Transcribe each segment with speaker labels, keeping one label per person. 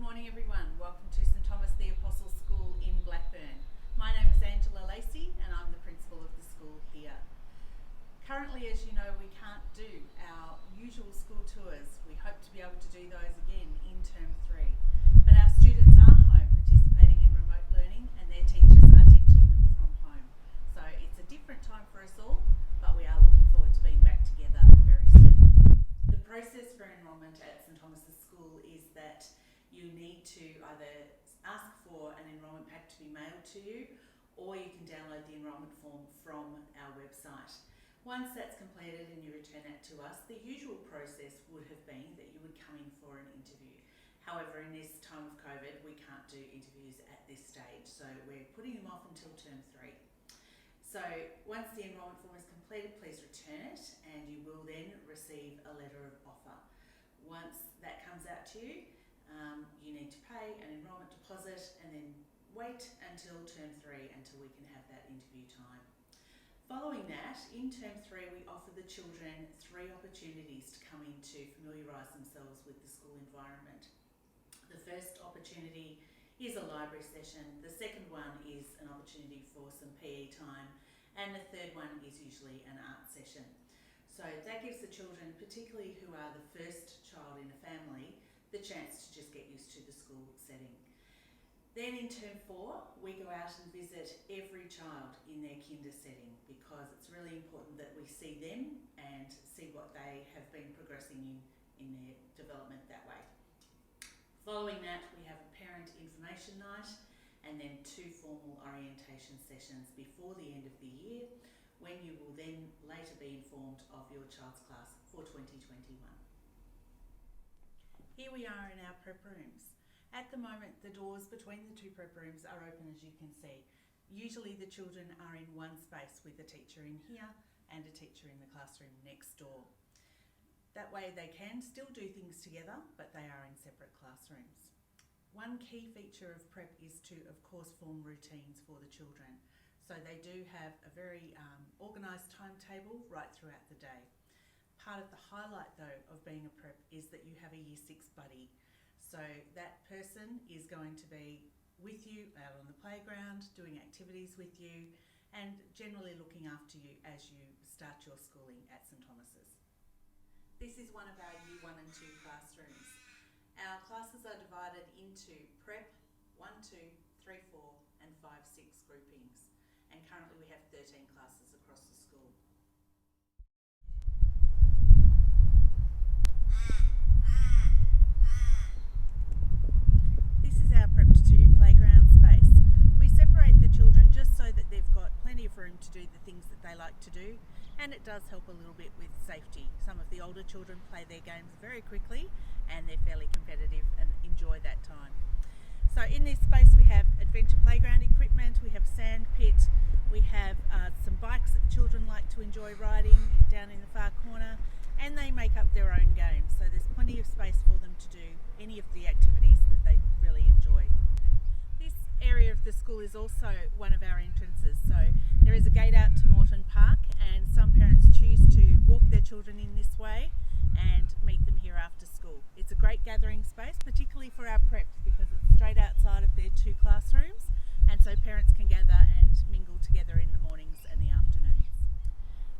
Speaker 1: morning everyone, welcome to St Thomas the Apostle School in Blackburn. My name is Angela Lacey and I'm the principal of the school here. Currently, as you know, we can't do our usual school tours. We hope to be able to do those again in term 3. But our students are home participating in remote learning and their teachers are teaching them from home. So it's a different time for us all, but we are looking forward to being back together very soon. The process for enrolment at St Thomas's School is that you need to either ask for an enrolment pack to be mailed to you, or you can download the enrolment form from our website. Once that's completed and you return it to us, the usual process would have been that you would come in for an interview. However, in this time of COVID, we can't do interviews at this stage, so we're putting them off until term 3. So once the enrolment form is completed, please return it and you will then receive a letter of offer. Once that comes out to you, you need to pay an enrolment deposit and then wait until term 3 until we can have that interview time. Following that, in term 3 we offer the children 3 opportunities to come in to familiarise themselves with the school environment. The first opportunity is a library session, the second one is an opportunity for some PE time, and the third one is usually an art session. So that gives the children, particularly who are the first child in a family, the chance to just get used to the school setting. Then in term 4, we go out and visit every child in their kinder setting because it's really important that we see them and see what they have been progressing in their development that way. Following that, we have a parent information night and then 2 formal orientation sessions before the end of the year, when you will then later be informed of your child's class for 2021. Here we are in our prep rooms. At the moment, the doors between the 2 prep rooms are open, as you can see. Usually the children are in one space with a teacher in here and a teacher in the classroom next door. That way they can still do things together, but they are in separate classrooms. One key feature of prep is to, of course, form routines for the children. So they do have a very organised timetable right throughout the day. Part of the highlight though of being a prep is that you have a Year 6 buddy. So that person is going to be with you out on the playground, doing activities with you, and generally looking after you as you start your schooling at St Thomas's. This is one of our Year 1 and 2 classrooms. Our classes are divided into prep 1, 2, 3, 4 and 5, 6 groupings, and currently we have 13 classes across the school. This is our Prep 2 playground space. We separate the children just so that they've got plenty of room to do the things that they like to do, and it does help a little bit with safety. Some of the older children play their games very quickly and they're fairly competitive and enjoy that time. So in this space we have adventure playground equipment, we have a sand pit, we have some bikes that children like to enjoy riding down in the far corner, and they make up their own games. So there's plenty of space for them to do any of the activities that they really enjoy. This area of the school is also one of our entrances. So there is a gate out to Moreton Park, and some parents choose to walk their children in this way and meet them here after school. It's a great gathering space, particularly for our preps, because it's straight outside of their 2 classrooms, and so parents can gather and mingle together in the mornings and the afternoons.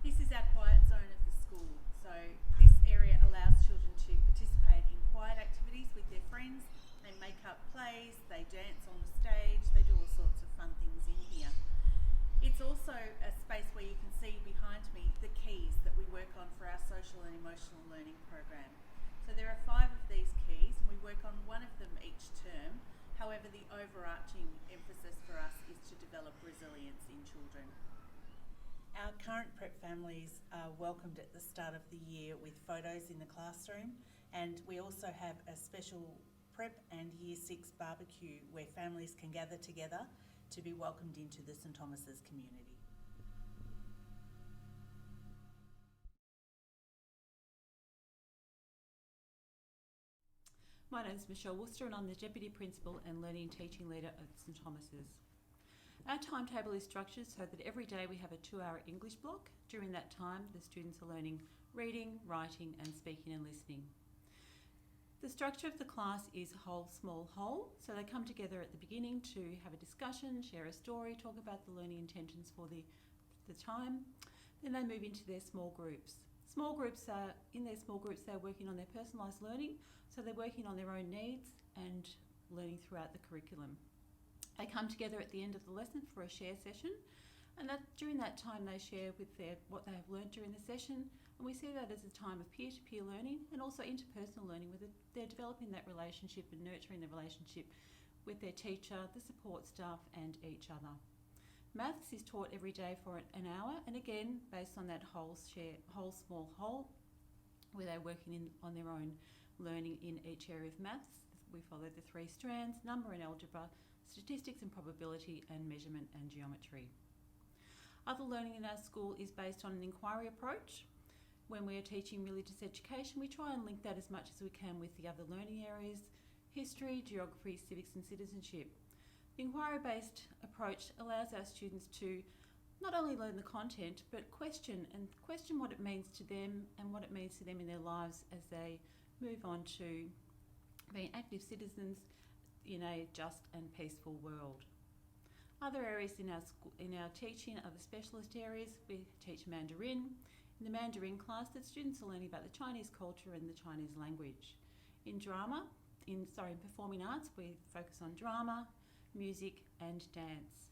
Speaker 1: This is our quiet zone of the school. So this area allows children to participate in quiet activities with their friends. They make up plays, they dance on the stage, they do all sorts of fun things in here. It's also a space where you can see behind me the keys that we work on for our social and emotional learning program. So there are 5 of these keys and we work on one of them each term. However, the overarching emphasis for us is to develop resilience in children. Our current prep families are welcomed at the start of the year with photos in the classroom, and we also have a special prep and Year 6 barbecue where families can gather together to be welcomed into the St Thomas's community.
Speaker 2: My name is Michelle Worcester and I'm the Deputy Principal and Learning and Teaching Leader at St Thomas's. Our timetable is structured so that every day we have a 2-hour English block. During that time, the students are learning reading, writing and speaking and listening. The structure of the class is whole, small, whole. So they come together at the beginning to have a discussion, share a story, talk about the learning intentions for the time. Then they move into their small groups. In their small groups, they're working on their personalised learning. So they're working on their own needs and learning throughout the curriculum. They come together at the end of the lesson for a share session, and during that time they share with what they have learned during the session, and we see that as a time of peer-to-peer learning and also interpersonal learning, where they're developing that relationship and nurturing the relationship with their teacher, the support staff and each other. Maths is taught every day for an hour, and again based on that whole, small, whole, where they're working on their own learning in each area of maths. We follow the 3 strands: number and algebra, statistics and probability, and measurement and geometry. Other learning in our school is based on an inquiry approach. When we are teaching religious education, we try and link that as much as we can with the other learning areas: history, geography, civics and citizenship. The inquiry-based approach allows our students to not only learn the content, but question what it means to them and what it means to them in their lives as they move on to being active citizens in a just and peaceful world. Other areas in our teaching are the specialist areas. We teach Mandarin. In the Mandarin class, the students are learning about the Chinese culture and the Chinese language. In performing arts, we focus on drama, music and dance.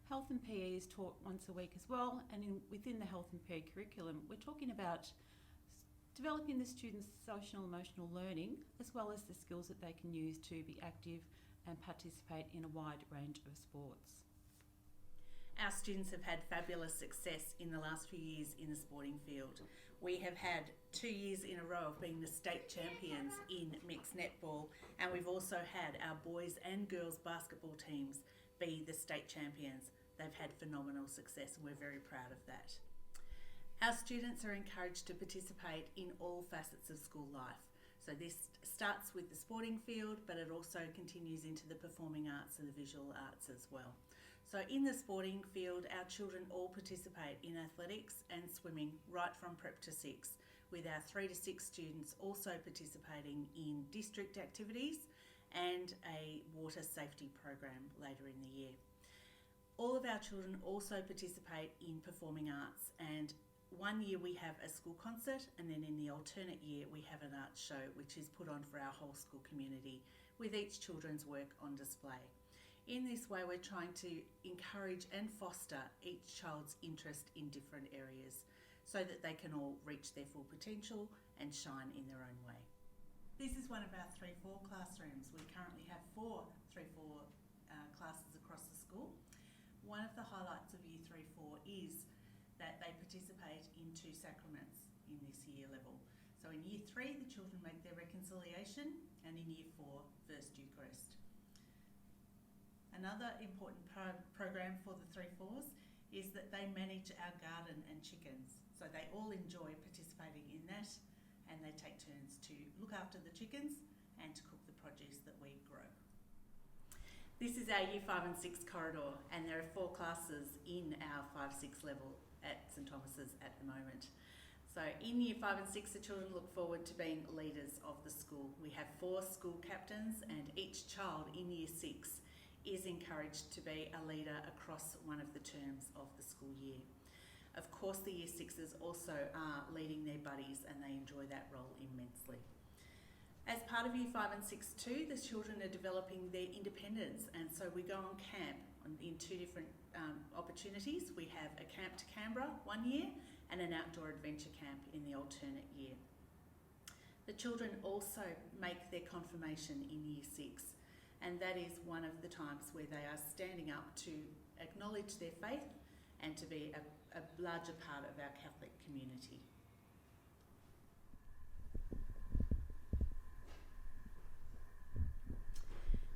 Speaker 2: Health and PE is taught once a week as well, and within the health and PE curriculum, we're talking about developing the students' social and emotional learning, as well as the skills that they can use to be active and participate in a wide range of sports.
Speaker 1: Our students have had fabulous success in the last few years in the sporting field. We have had 2 years in a row of being the state champions in mixed netball, and we've also had our boys and girls basketball teams be the state champions. They've had phenomenal success, and we're very proud of that. Our students are encouraged to participate in all facets of school life. So this starts with the sporting field, but it also continues into the performing arts and the visual arts as well. So in the sporting field, our children all participate in athletics and swimming right from prep to 6, with our 3 to 6 students also participating in district activities and a water safety program later in the year. All of our children also participate in performing arts, and one year we have a school concert, and then in the alternate year we have an arts show which is put on for our whole school community with each children's work on display. In this way, we're trying to encourage and foster each child's interest in different areas so that they can all reach their full potential and shine in their own way. This is one of our 3-4 classrooms. We currently have 4 3-4 classes across the school. One of the highlights of Year 3-4 is that they participate in 2 sacraments in this year level. So in Year 3, the children make their reconciliation, and in Year 4, First Eucharist. Another important program for the 3-4s is that they manage our garden and chickens. So they all enjoy participating in that, and they take turns to look after the chickens and to cook the produce that we grow. This is our Year 5 and 6 corridor, and there are 4 classes in our 5-6 level at St Thomas's at the moment. So in Year 5 and 6, the children look forward to being leaders of the school. We have 4 school captains, and each child in Year 6 is encouraged to be a leader across one of the terms of the school year. Of course, the Year 6s also are leading their buddies, and they enjoy that role immensely. As part of Year 5 and 6 too, the children are developing their independence, and so we go on camp in 2 different opportunities. We have a camp to Canberra one year and an outdoor adventure camp in the alternate year. The children also make their confirmation in Year 6, and that is one of the times where they are standing up to acknowledge their faith and to be a larger part of our Catholic community.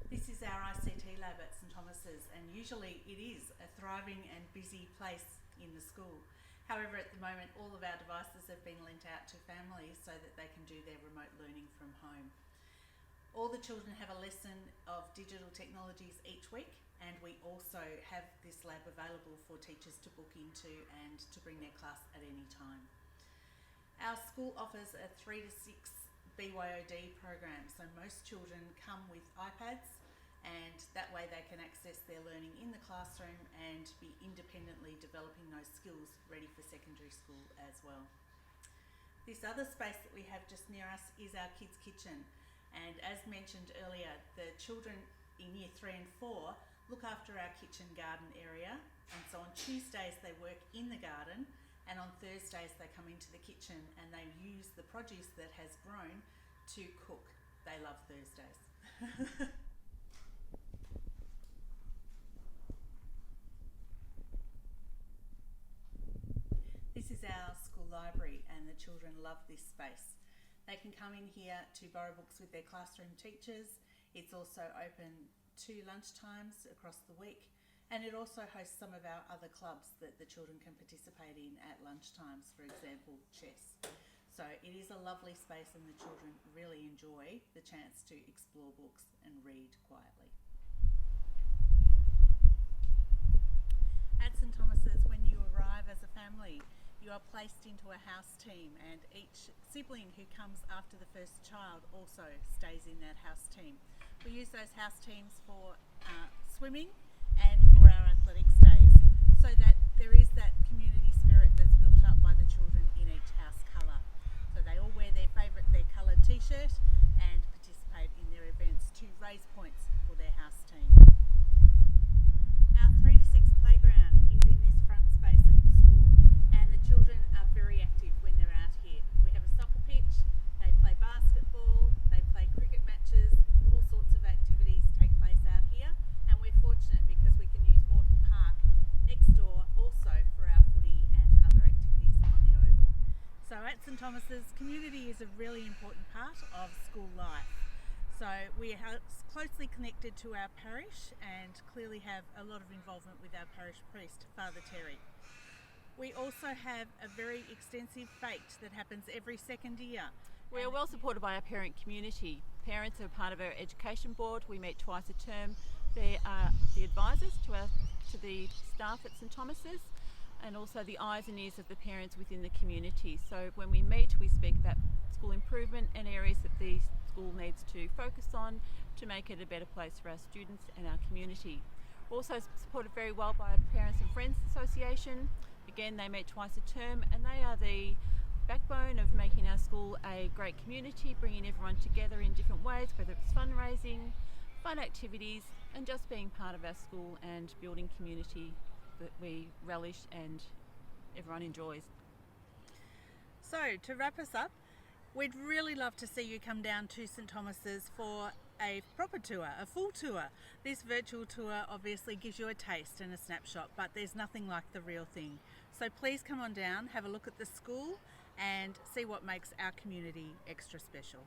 Speaker 1: This is our ICT lab at St Thomas's, and usually it is a thriving and busy place in the school. However, at the moment, all of our devices have been lent out to families so that they can do their remote learning from home. All the children have a lesson of digital technologies each week, and we also have this lab available for teachers to book into and to bring their class at any time. Our school offers a 3 to 6 BYOD program. So most children come with iPads, and that way they can access their learning in the classroom and be independently developing those skills ready for secondary school as well. This other space that we have just near us is our kids' kitchen, and as mentioned earlier, the children in year 3 and 4 look after our kitchen garden area, and so on Tuesdays they work in the garden, and on Thursdays they come into the kitchen and they use the produce that has grown to cook. They love Thursdays. This is our school library, and the children love this space. They can come in here to borrow books with their classroom teachers. It's also open to lunchtimes across the week, and it also hosts some of our other clubs that the children can participate in at lunchtimes, for example, chess. So it is a lovely space, and the children really enjoy the chance to explore books and read quietly. At St Thomas's, when you arrive as a family, you are placed into a house team, and each sibling who comes after the first child also stays in that house team. We use those house teams for swimming and for our athletics days, so that there is that community spirit that's built up by the children in each house colour. So they all wear their coloured t-shirt and participate in their events to raise points for their house team. Our 3 to 6 playground is in this front space of the school, and the children are very active when they're out here. We have a soccer pitch, they play basketball, they play cricket matches, all sorts of activities take place out here, and we're fortunate because we can use Morton Park next door also for our footy and other activities on the oval. So at St Thomas's, community is a really important part of school life. So we are closely connected to our parish and clearly have a lot of involvement with our parish priest, Father Terry. We also have a very extensive fete that happens every second year.
Speaker 2: We are well supported by our parent community. Parents are part of our education board. We meet twice a term. They are the advisors to the staff at St Thomas's, and also the eyes and ears of the parents within the community. So when we meet, we speak about school improvement and areas that the school needs to focus on to make it a better place for our students and our community. We're also supported very well by our Parents and Friends Association. Again, they meet twice a term, and they are the backbone of making our school a great community, bringing everyone together in different ways, whether it's fundraising, fun activities, and just being part of our school and building community that we relish and everyone enjoys.
Speaker 1: So to wrap us up, we'd really love to see you come down to St Thomas's for a proper tour, a full tour. This virtual tour obviously gives you a taste and a snapshot, but there's nothing like the real thing. So please come on down, have a look at the school and see what makes our community extra special.